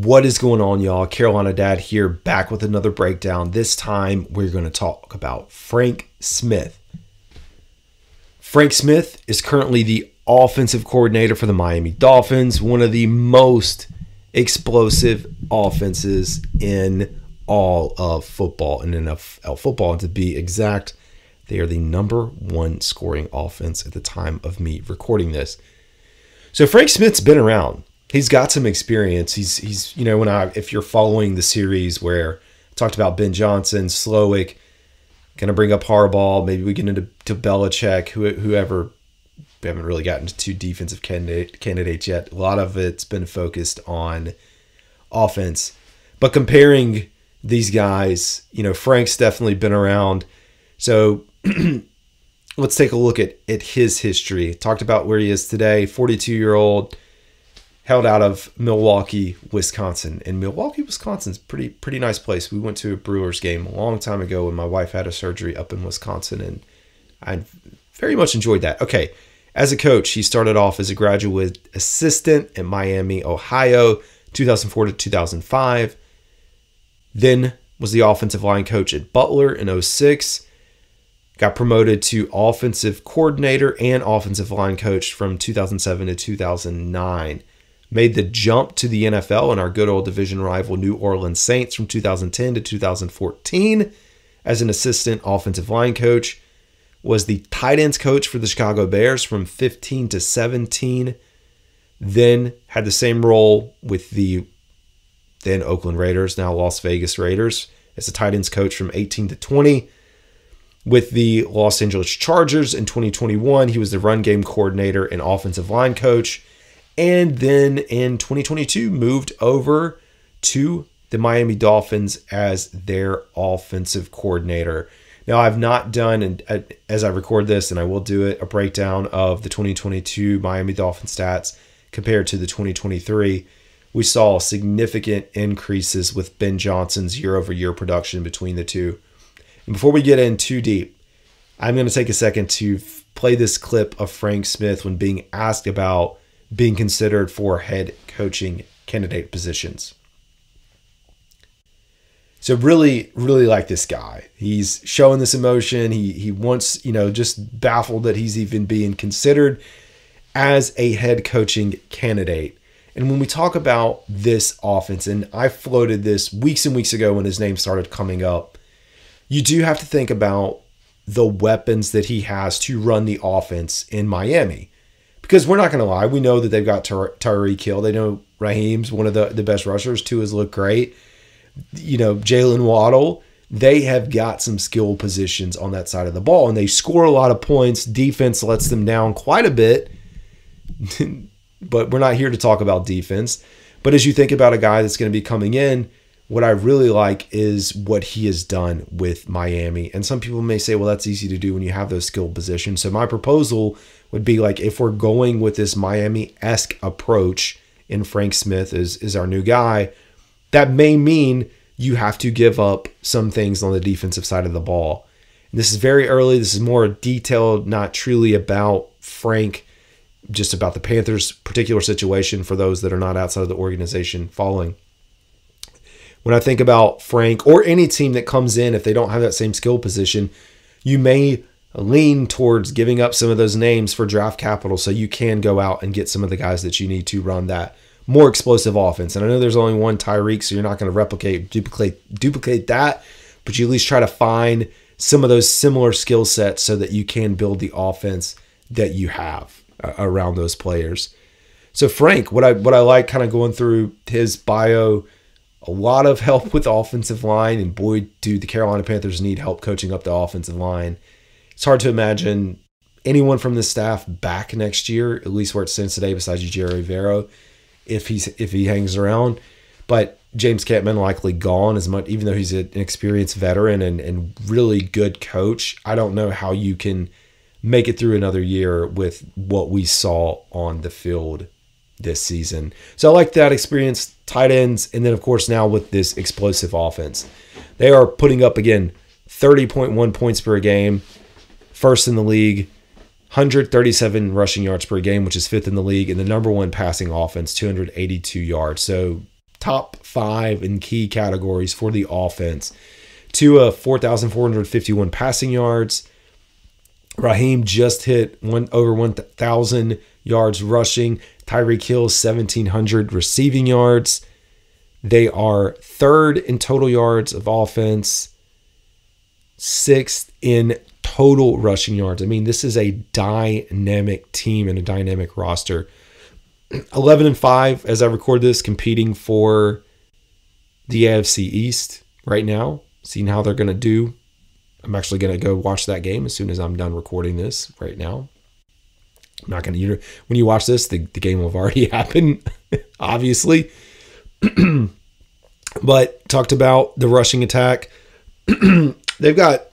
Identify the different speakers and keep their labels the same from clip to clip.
Speaker 1: What is going on, y'all? Carolina Dad here, back with another breakdown. This time, we're going to talk about Frank Smith. Frank Smith is currently the offensive coordinator for the Miami Dolphins, one of the most explosive offenses in all of football, in NFL football. And to be exact, they are the #1 scoring offense at the time of me recording this. So Frank Smith's been around. He's got some experience. He's you know, if you're following the series where I talked about Ben Johnson, Slowick, going to bring up Harbaugh, maybe we get into Belichick, whoever. We haven't really gotten to two defensive candidates yet. A lot of it's been focused on offense. But comparing these guys, you know, Frank's definitely been around. So let's take a look at his history. Talked about where he is today, 42-year-old. Held out of Milwaukee, Wisconsin. And Milwaukee, Wisconsin's pretty nice place. We went to a Brewers game a long time ago when my wife had a surgery up in Wisconsin, and I very much enjoyed that. Okay, as a coach, he started off as a graduate assistant at Miami, Ohio, 2004 to 2005. Then was the offensive line coach at Butler in 2006. Got promoted to offensive coordinator and offensive line coach from 2007 to 2009. Made the jump to the NFL in our good old division rival New Orleans Saints from 2010 to 2014 as an assistant offensive line coach. Was the tight ends coach for the Chicago Bears from 15 to 17. Then had the same role with the then Oakland Raiders, now Las Vegas Raiders, as the tight ends coach from 18 to 20. With the Los Angeles Chargers in 2021, he was the run game coordinator and offensive line coach. And then in 2022, moved over to the Miami Dolphins as their offensive coordinator. Now, I've not done, and as I record this, and I will do it, a breakdown of the 2022 Miami Dolphins stats compared to the 2023. We saw significant increases with Ben Johnson's year-over-year production between the two. And before we get in too deep, I'm going to take a second to play this clip of Frank Smith when being asked about being considered for head coaching candidate positions. So really like this guy. He's showing this emotion. He wants, you know, just baffled that he's even being considered as a head coaching candidate. And when we talk about this offense, and I floated this weeks and weeks ago when his name started coming up, you do have to think about the weapons that he has to run the offense in Miami. Because we're not going to lie, we know that they've got Tyreek Hill. They know Raheem's one of the best rushers. Tua's look great. You know, Jalen Waddle, they have got some skill positions on that side of the ball, and they score a lot of points. Defense lets them down quite a bit, but we're not here to talk about defense. But as you think about a guy that's going to be coming in, what I really like is what he has done with Miami. And some people may say, well, that's easy to do when you have those skill positions. So my proposal would be like, if we're going with this Miami-esque approach and Frank Smith is our new guy, that may mean you have to give up some things on the defensive side of the ball. And this is very early. This is more detailed, not truly about Frank, just about the Panthers' particular situation for those that are not outside of the organization following. When I think about Frank or any team that comes in, if they don't have that same skill position, you may lean towards giving up some of those names for draft capital so you can go out and get some of the guys that you need to run that more explosive offense. And I know there's only one Tyreek, so you're not going to duplicate that, but you at least try to find some of those similar skill sets so that you can build the offense that you have around those players. So Frank, what I like kind of going through his bio, a lot of help with the offensive line, and boy, do the Carolina Panthers need help coaching up the offensive line. It's hard to imagine anyone from the staff back next year, at least where it stands today, besides Jerry Rivera, if he hangs around. But James Campbell likely gone, as much, even though he's an experienced veteran and really good coach. I don't know how you can make it through another year with what we saw on the field this season. So I like that experience, tight ends, and then of course now with this explosive offense. They are putting up, again, 30.1 points per game, first in the league, 137 rushing yards per game, which is fifth in the league, and the #1 passing offense, 282 yards. So top 5 in key categories for the offense. Tua, 4,451 passing yards. Raheem just hit over 1,000 yards rushing. Tyreek Hill, 1,700 receiving yards. They are 3rd in total yards of offense, 6th in total rushing yards. I mean, this is a dynamic team and a dynamic roster. 11-5 as I record this, competing for the AFC East right now, seeing how they're going to do. I'm actually going to go watch that game as soon as I'm done recording this right now. I'm not going to, when you watch this, the game will have already happened, obviously. But talked about the rushing attack. They've got,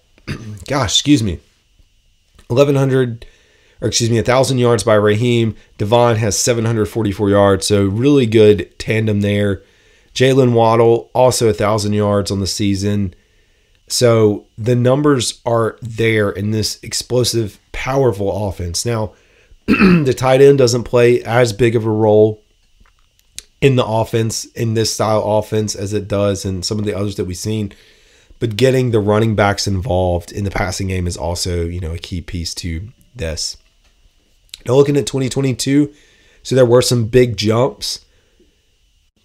Speaker 1: 1,000 yards by Raheem. Devon has 744 yards, so really good tandem there. Jalen Waddle, also 1,000 yards on the season. So the numbers are there in this explosive, powerful offense. Now, the tight end doesn't play as big of a role in the offense, in this style offense, as it does in some of the others that we've seen. But getting the running backs involved in the passing game is also, a key piece to this. Now looking at 2022, so there were some big jumps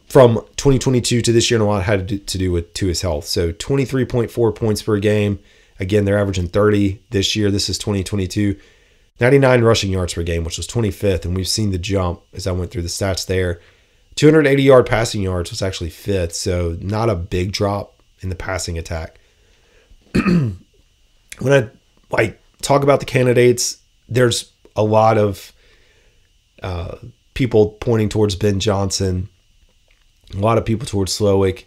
Speaker 1: from 2022 to this year, and a lot had to do with Tua's health. So 23.4 points per game. Again, they're averaging 30 this year. This is 2022. 99 rushing yards per game, which was 25th, and we've seen the jump as I went through the stats there. 280-yard passing yards was actually 5th, so not a big drop in the passing attack. When I talk about the candidates, there's a lot of people pointing towards Ben Johnson, a lot of people towards Slowick.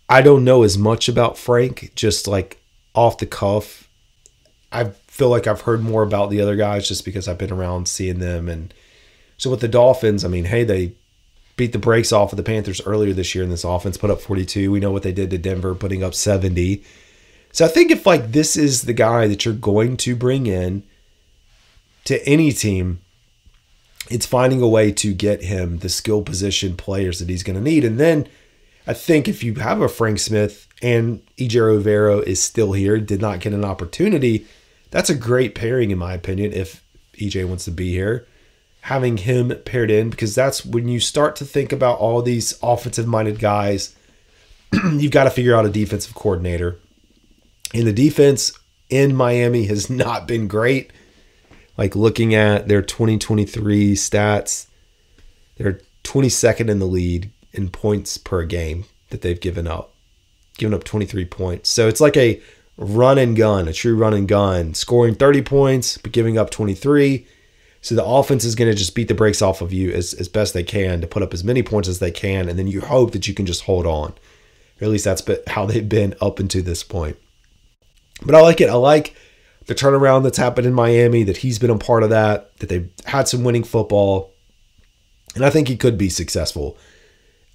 Speaker 1: I don't know as much about Frank, just like off the cuff. I feel like I've heard more about the other guys just because I've been around seeing them. And so with the Dolphins, I mean, hey, they beat the brakes off of the Panthers earlier this year in this offense, put up 42. We know what they did to Denver, putting up 70. So I think if this is the guy that you're going to bring in to any team, it's finding a way to get him the skill position players that he's going to need. And then I think if you have a Frank Smith and E.J. Rivero is still here, did not get an opportunity, that's a great pairing in my opinion if E.J. wants to be here. Having him paired in, because that's when you start to think about all these offensive-minded guys, you've got to figure out a defensive coordinator. And the defense in Miami has not been great. Like looking at their 2023 stats, they're 22nd in the league in points per game that they've given up 23 points. So it's like a run and gun, a true run and gun, scoring 30 points, but giving up 23. So the offense is going to just beat the brakes off of you as best they can to put up as many points as they can. And then you hope that you can just hold on. Or at least that's how they've been up until this point. But I like it. I like the turnaround that's happened in Miami, that he's been a part of that they've had some winning football. And I think he could be successful.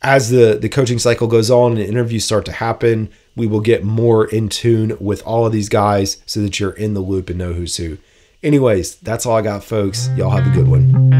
Speaker 1: As the coaching cycle goes on and interviews start to happen, we will get more in tune with all of these guys so that you're in the loop and know who's who. Anyways, that's all I got, folks. Y'all have a good one.